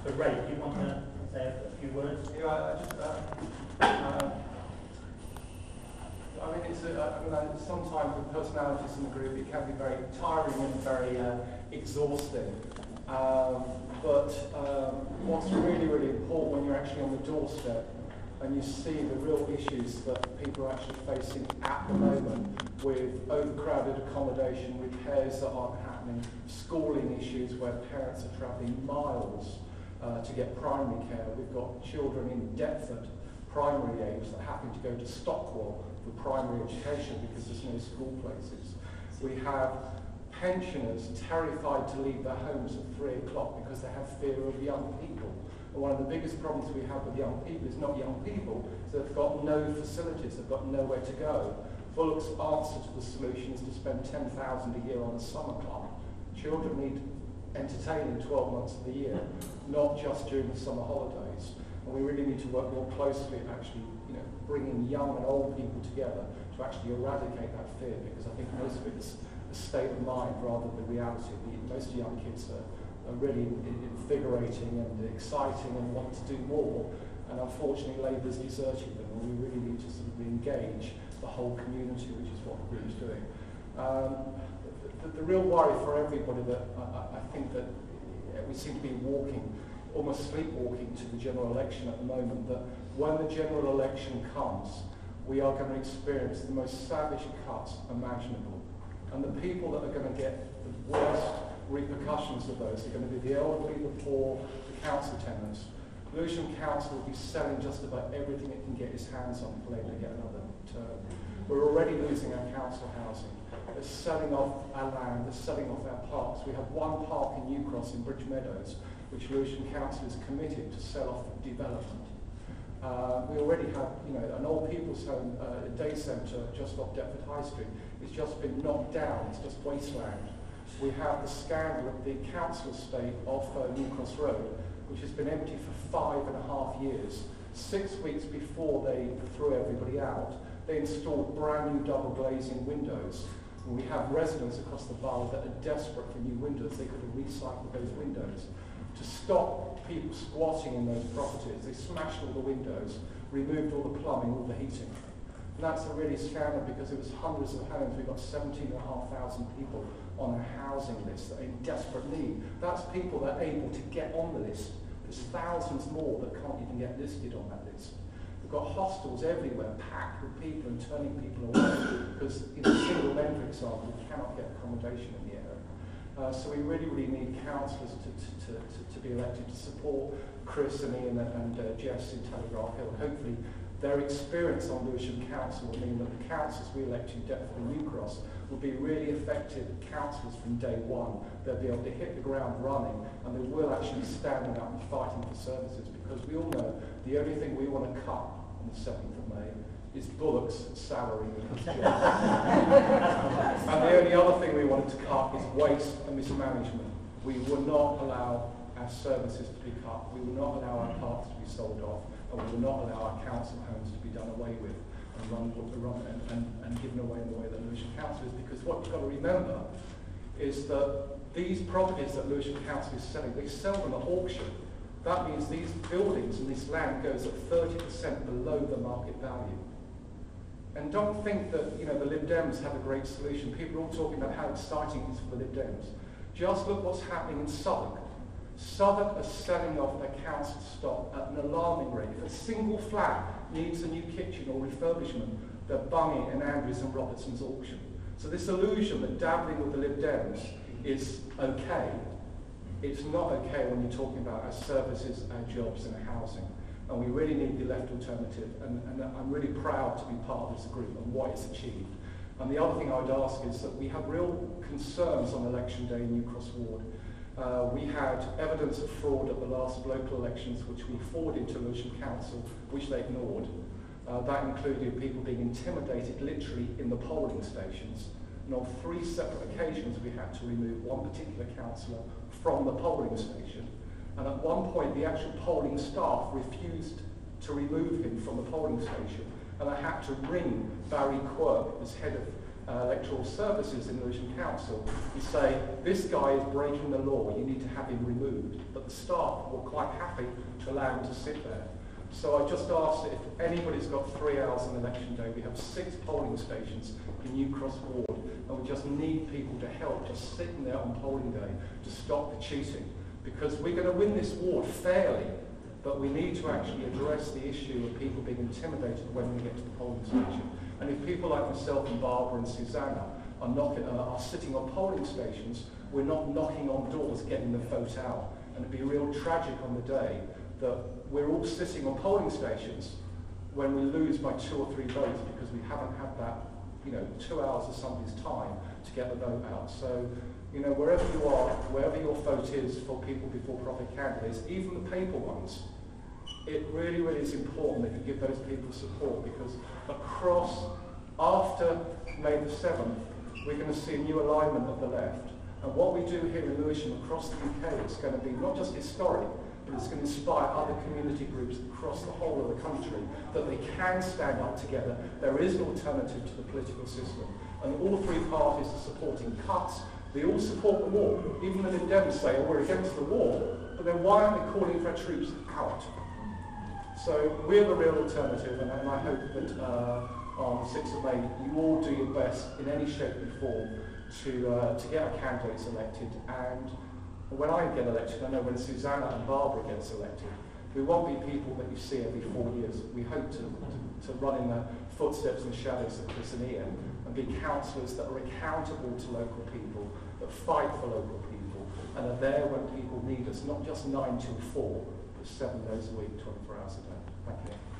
But Ray, do you want to say a few words? Yeah, sometimes with personalities in the group, it can be very tiring and very exhausting. But what's really, really important when you're actually on the doorstep and you see the real issues that people are actually facing at the moment with overcrowded accommodation, repairs that aren't happening, schooling issues where parents are travelling miles to get primary care. We've got children in Deptford, primary age, that happen to go to Stockwell for primary education because there's no school places. We have pensioners terrified to leave their homes at 3 o'clock because they have fear of young people. And one of the biggest problems we have with young people is not young people, is they've got no facilities, they've got nowhere to go. Bullock's answer to the solution is to spend $10,000 a year on a summer club. Children need entertaining 12 months of the year, not just during the summer holidays. And we really need to work more closely at actually, bringing young and old people together to actually eradicate that fear, because I think most of it is a state of mind rather than the reality. Most young kids are really invigorating and exciting and want to do more, and unfortunately Labour's deserting them, and we really need to sort of engage the whole community, which is what the group's doing. The real worry for everybody that I think that we seem to be almost sleepwalking to the general election at the moment, that when the general election comes, we are going to experience the most savage cuts imaginable. And the people that are going to get the worst repercussions of those are going to be the elderly, the poor, the council tenants. Lewisham Council will be selling just about everything it can get its hands on if Labour get another term. We're already losing our council housing. They're selling off our land, they're selling off our parks. We have one park in New Cross in Bridge Meadows, which Lewisham Council is committed to sell off for development. We already have, an old people's home, a day centre just off Deptford High Street. It's just been knocked down, it's just wasteland. We have the scandal of the council estate off New Cross Road, which has been empty for 5.5 years. 6 weeks before they threw everybody out, they installed brand new double glazing windows. And we have residents across the borough that are desperate for new windows. They could have recycled those windows. To stop people squatting in those properties, they smashed all the windows, removed all the plumbing, all the heating. And that's a really scandal because it was hundreds of homes. We've got 17,500 people on a housing list that are in desperate need. That's people that are able to get on the list. There's thousands more that can't even get listed on that list. We've got hostels everywhere packed with people and turning people away because, single men, for example, cannot get accommodation in the area. So we really, really need councillors to be elected to support Chris and Ian and Jess in Telegraph Hill. And hopefully their experience on Lewisham Council will mean that the councillors we elect in Deptford and New Cross will be really effective councillors from day one. They'll be able to hit the ground running, and they will actually be standing up and fighting for services, because we all know the only thing we want to cut on the 7th of May is Bullock's salary and his job. And the only other thing we wanted to cut is waste and mismanagement. We will not allow our services to be cut. We will not allow our parks to be sold off, and we will not allow our council homes to be done away with and given away in the way that Lewisham Council is. Because what you've got to remember is that these properties that Lewisham Council is selling, they sell them at auction. That means these buildings and this land goes at 30% below the market value. And don't think that the Lib Dems have a great solution. People are all talking about how exciting it is for the Lib Dems. Just look what's happening in Southwark. Southwark are selling off their council stock at an alarming rate. If a single flat needs a new kitchen or refurbishment, they're bunging it in Andrews and Robertson's auction. So this illusion that dabbling with the Lib Dems is okay, it's not okay when you're talking about our services, our jobs and our housing. And we really need the left alternative, and I'm really proud to be part of this group and what it's achieved. And the other thing I would ask is that we have real concerns on election day in New Cross Ward. We had evidence of fraud at the last local elections, which we forwarded to Lewisham Council, which they ignored. That included people being intimidated literally in the polling stations. And on 3 separate occasions we had to remove one particular councillor from the polling station. And at one point the actual polling staff refused to remove him from the polling station. And I had to ring Barry Quirk, as head electoral services in Lewisham Council, you say, this guy is breaking the law, you need to have him removed. But the staff were quite happy to allow him to sit there. So I just asked if anybody's got 3 hours on election day. We have 6 polling stations in New Cross Ward, and we just need people to help just sitting there on polling day to stop the cheating. Because we're going to win this ward fairly, but we need to actually address the issue of people being intimidated when we get to the polling station. And if people like myself and Barbara and Susanna are sitting on polling stations, we're not knocking on doors getting the vote out. And it'd be real tragic on the day that we're all sitting on polling stations when we lose by 2 or 3 votes because we haven't had that, 2 hours of somebody's time to get the vote out. So, wherever you are, wherever your vote is for People Before Profit candidates, even the paper ones, it really, really is important that you give those people support, because after May the 7th, we're going to see a new alignment of the left. And what we do here in Lewisham across the UK is going to be not just historic, but it's going to inspire other community groups across the whole of the country that they can stand up together. There is an alternative to the political system. And all 3 parties are supporting cuts. They all support the war. Even the Lib Dems say, oh, we're against the war, but then why aren't they calling for our troops out? So we're the real alternative, and I hope that on the 6th of May you all do your best in any shape and form to get our candidates elected. And when I get elected, I know when Susanna and Barbara gets elected, we won't be people that you see every 4 years. We hope to run in the footsteps and shadows of Chris and Ian and be councillors that are accountable to local people, that fight for local people, and are there when people need us, not just 9 till 4, but 7 days a week, 24 hours a day. Thank you.